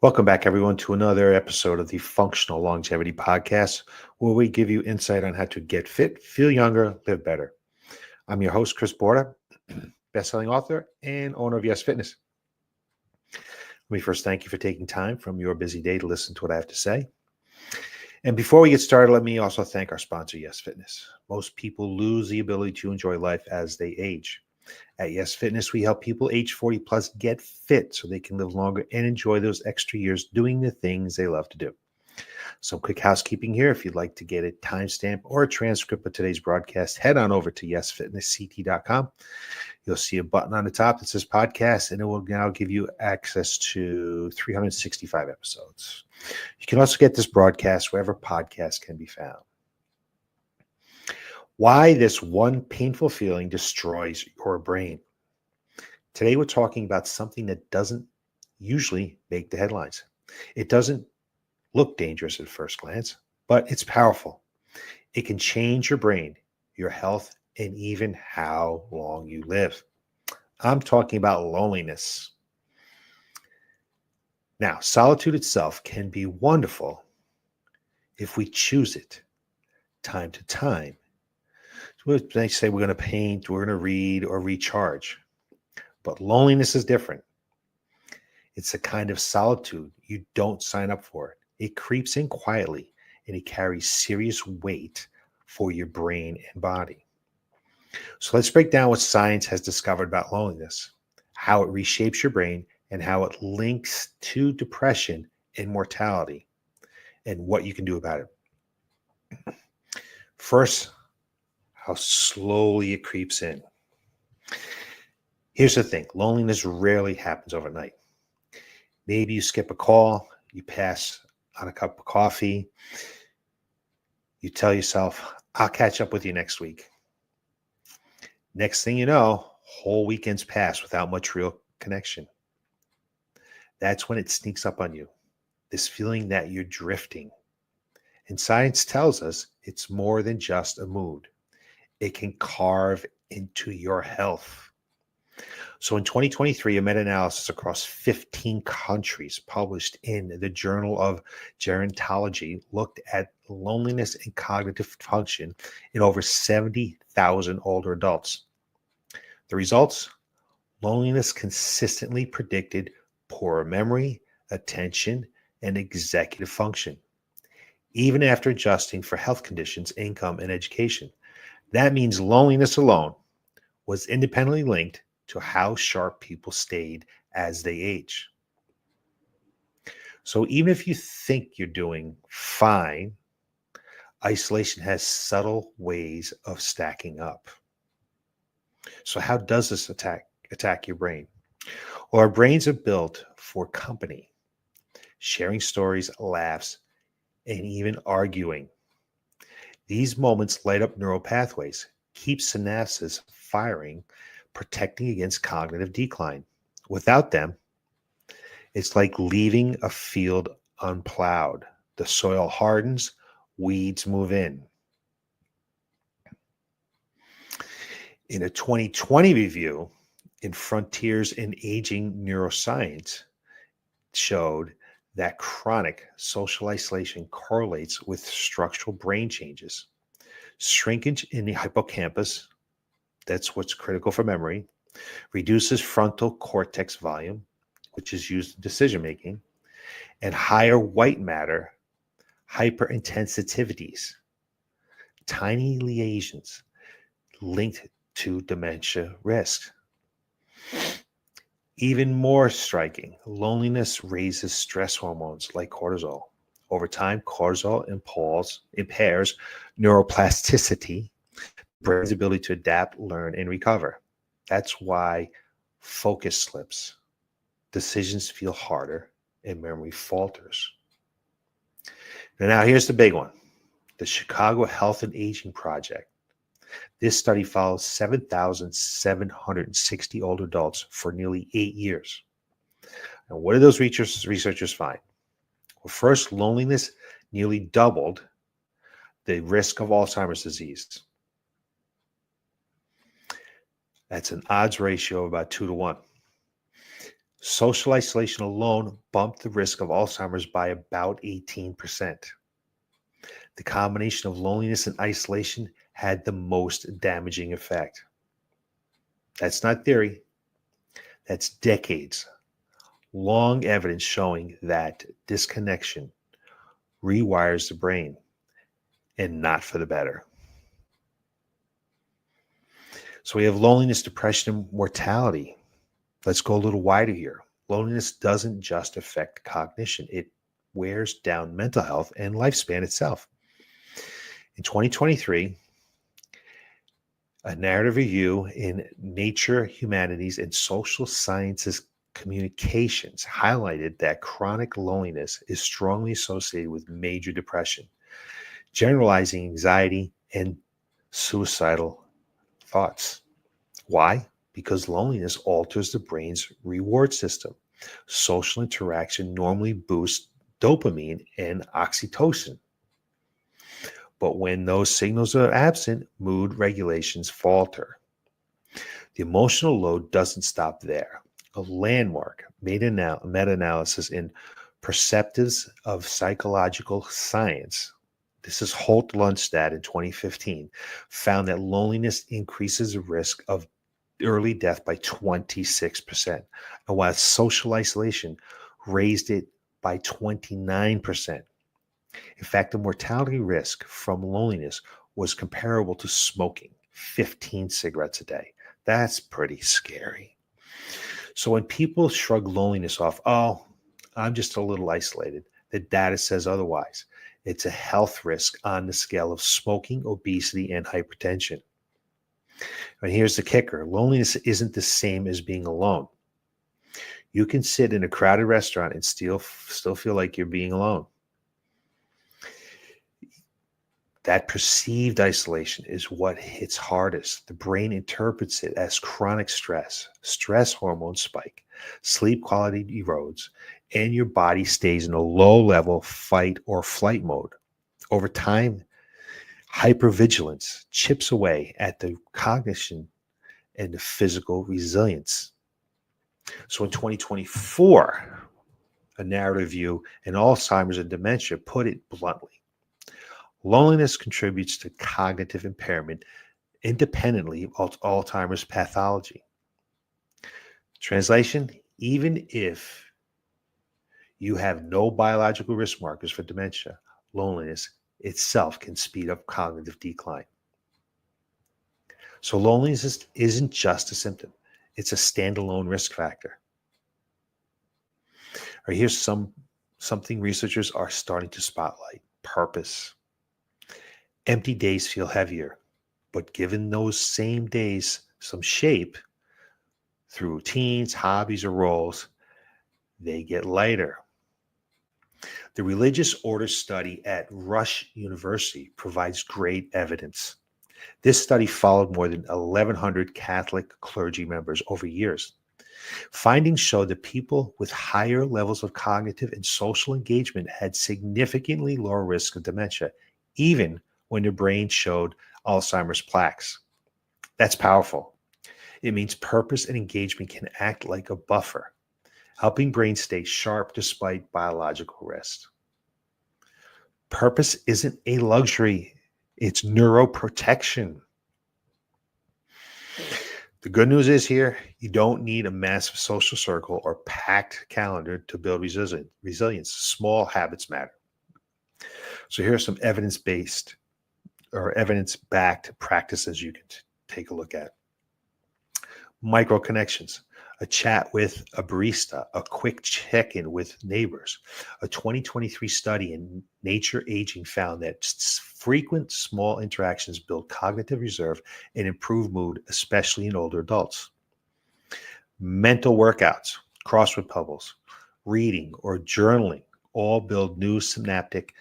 Welcome back, everyone, to another episode of the Functional Longevity Podcast, where we give you insight on how to get fit, feel younger, live better. I'm your host, Chris Borda, best-selling author and owner of Y.E.S Fitness. Let me first thank you for taking time from your busy day to listen to what I have to say. And before we get started, let me also thank our sponsor, Y.E.S Fitness. Most people lose the ability to enjoy life as they age. At Y.E.S Fitness, we help people age 40 plus get fit so they can live longer and enjoy those extra years doing the things they love to do. Some quick housekeeping here. If you'd like to get a timestamp or a transcript of today's broadcast, head on over to yesfitnessct.com. You'll see a button on the top that says podcast, and it will now give you access to 365 episodes. You can also get this broadcast wherever podcasts can be found. Why this one painful feeling destroys your brain. Today, we're talking about something that doesn't usually make the headlines. It doesn't look dangerous at first glance, but it's powerful. It can change your brain, your health, and even how long you live. I'm talking about loneliness. Now, solitude itself can be wonderful if we choose it time to time. They say we're going to paint, we're going to read, or recharge. But loneliness is different. It's a kind of solitude you don't sign up for. It creeps in quietly, and it carries serious weight for your brain and body. So let's break down what science has discovered about loneliness, how it reshapes your brain, and how it links to depression and mortality, and what you can do about it. First, how slowly it creeps in. Here's the thing. Loneliness rarely happens overnight. Maybe you skip a call, you pass on a cup of coffee, you tell yourself, I'll catch up with you next week. Next thing you know, whole weekends pass without much real connection. That's when it sneaks up on you, this feeling that you're drifting. And science tells us it's more than just a mood. It can carve into your health. So in 2023, a meta-analysis across 15 countries published in the Journal of Gerontology looked at loneliness and cognitive function in over 70,000 older adults. The results? Loneliness consistently predicted poorer memory, attention, and executive function, even after adjusting for health conditions, income, and education. That means loneliness alone was independently linked to how sharp people stayed as they age. So even if you think you're doing fine, isolation has subtle ways of stacking up. So how does this attack your brain? Well, our brains are built for company, sharing stories, laughs, and even arguing. These moments light up neural pathways, keep synapses firing, protecting against cognitive decline. Without them, it's like leaving a field unplowed. The soil hardens, weeds move in. In a 2020 review in Frontiers in Aging Neuroscience showed that chronic social isolation correlates with structural brain changes. Shrinkage in the hippocampus, that's what's critical for memory, reduces frontal cortex volume, which is used in decision-making, and higher white matter hyperintensitivities, tiny lesions linked to dementia risk. Even more striking, loneliness raises stress hormones like cortisol. Over time, cortisol impairs neuroplasticity, the brain's ability to adapt, learn, and recover. That's why focus slips, decisions feel harder, and memory falters. Now here's the big one. The Chicago Health and Aging Project. This study follows 7,760 older adults for nearly 8 years. And what did those researchers find? Well, first, loneliness nearly doubled the risk of Alzheimer's disease. That's an odds ratio of about 2 to 1. Social isolation alone bumped the risk of Alzheimer's by about 18%. The combination of loneliness and isolation had the most damaging effect. That's not theory, that's decades long evidence showing that disconnection rewires the brain, and not for the better. So we have loneliness, depression, and mortality. Let's go a little wider here. Loneliness doesn't just affect cognition, it wears down mental health and lifespan itself. In 2023, a narrative review in Nature, Humanities, and Social Sciences Communications highlighted that chronic loneliness is strongly associated with major depression, generalizing anxiety, and suicidal thoughts. Why? Because loneliness alters the brain's reward system. Social interaction normally boosts dopamine and oxytocin. But when those signals are absent, mood regulations falter. The emotional load doesn't stop there. A landmark meta-analysis in Perspectives of Psychological Science, this is Holt-Lundstad in 2015, found that loneliness increases the risk of early death by 26%, and while social isolation raised it by 29%. In fact, the mortality risk from loneliness was comparable to smoking 15 cigarettes a day. That's pretty scary. So when people shrug loneliness off, oh, I'm just a little isolated, the data says otherwise. It's a health risk on the scale of smoking, obesity, and hypertension. And here's the kicker. Loneliness isn't the same as being alone. You can sit in a crowded restaurant and still feel like you're being alone. That perceived isolation is what hits hardest. The brain interprets it as chronic stress. Stress hormones spike, sleep quality erodes, and your body stays in a low-level fight or flight mode. Over time, hypervigilance chips away at the cognition and the physical resilience. So in 2024, a narrative view in Alzheimer's and dementia put it bluntly. Loneliness contributes to cognitive impairment independently of Alzheimer's pathology. Translation, even if you have no biological risk markers for dementia, loneliness itself can speed up cognitive decline. So loneliness isn't just a symptom. It's a standalone risk factor. Or here's something researchers are starting to spotlight: purpose. Empty days feel heavier, but given those same days some shape through routines, hobbies, or roles, they get lighter. The religious order study at Rush University provides great evidence. This study followed more than 1,100 Catholic clergy members over years. Findings showed that people with higher levels of cognitive and social engagement had significantly lower risk of dementia, even when their brain showed Alzheimer's plaques. That's powerful. It means purpose and engagement can act like a buffer, helping brains stay sharp despite biological rest. Purpose isn't a luxury, it's neuroprotection. The good news is here, you don't need a massive social circle or packed calendar to build resilience. Small habits matter. So here are some evidence-based or evidence-backed practices you can take a look at. Micro connections, a chat with a barista, a quick check-in with neighbors. A 2023 study in Nature Aging found that frequent small interactions build cognitive reserve and improve mood, especially in older adults. Mental workouts, crossword puzzles, reading, or journaling all build new synaptic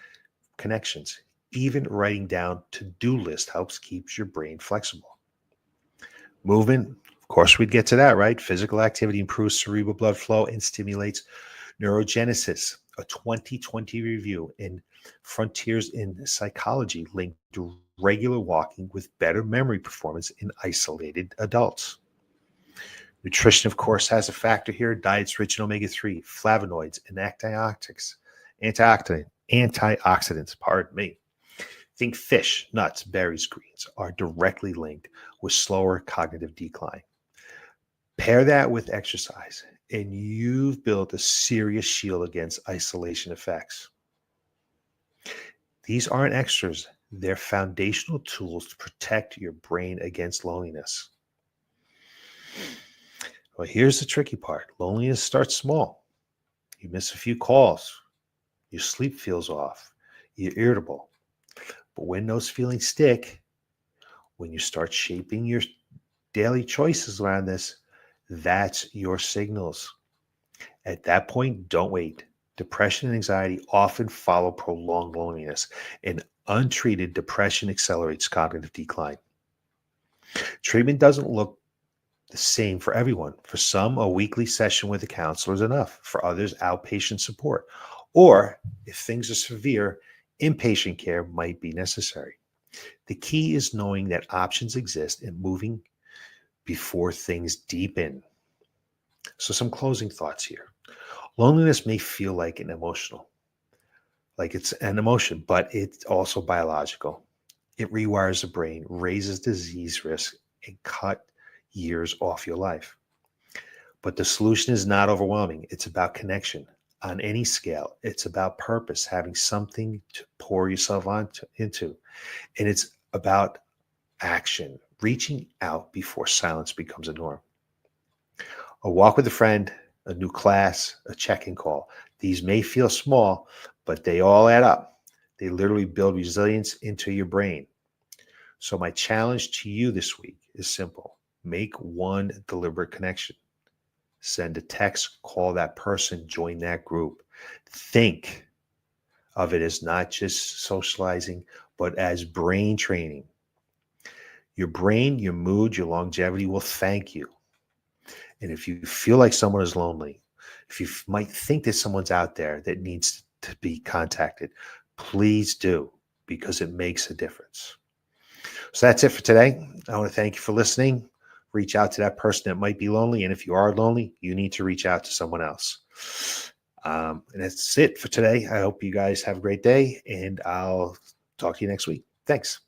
connections. Even writing down to-do list helps keep your brain flexible. Movement, of course, we'd get to that, right? Physical activity improves cerebral blood flow and stimulates neurogenesis. A 2020 review in Frontiers in Psychology linked regular walking with better memory performance in isolated adults. Nutrition, of course, has a factor here. Diets rich in omega-3, flavonoids, and antioxidants, pardon me. Think fish, nuts, berries, greens are directly linked with slower cognitive decline. Pair that with exercise, and you've built a serious shield against isolation effects. These aren't extras, they're foundational tools to protect your brain against loneliness. Well, here's the tricky part. Loneliness starts small. You miss a few calls, your sleep feels off, you're irritable. But when those feelings stick, when you start shaping your daily choices around this, that's your signals. At that point, don't wait. Depression and anxiety often follow prolonged loneliness, and untreated depression accelerates cognitive decline. Treatment doesn't look the same for everyone. For some, a weekly session with a counselor is enough. For others, outpatient support. Or, if things are severe, inpatient care might be necessary. The key is knowing that options exist and moving before things deepen. So, some closing thoughts here. Loneliness may feel like it's an emotion, but it's also biological. It rewires the brain, raises disease risk, and cut years off your life. But the solution is not overwhelming. It's about connection on any scale. It's about purpose, having something to pour yourself into. And it's about action, reaching out before silence becomes a norm. A walk with a friend, a new class, a check-in call. These may feel small, but they all add up. They literally build resilience into your brain. So my challenge to you this week is simple. Make one deliberate connection. Send a text, call that person, join that group. Think of it as not just socializing, but as brain training. Your brain, your mood, your longevity will thank you. And if you feel like someone is lonely, if you might think that someone's out there that needs to be contacted, please do, because it makes a difference. So that's it for today. I want to thank you for listening. Reach out to that person that might be lonely. And if you are lonely, you need to reach out to someone else. And that's it for today. I hope you guys have a great day, and I'll talk to you next week. Thanks.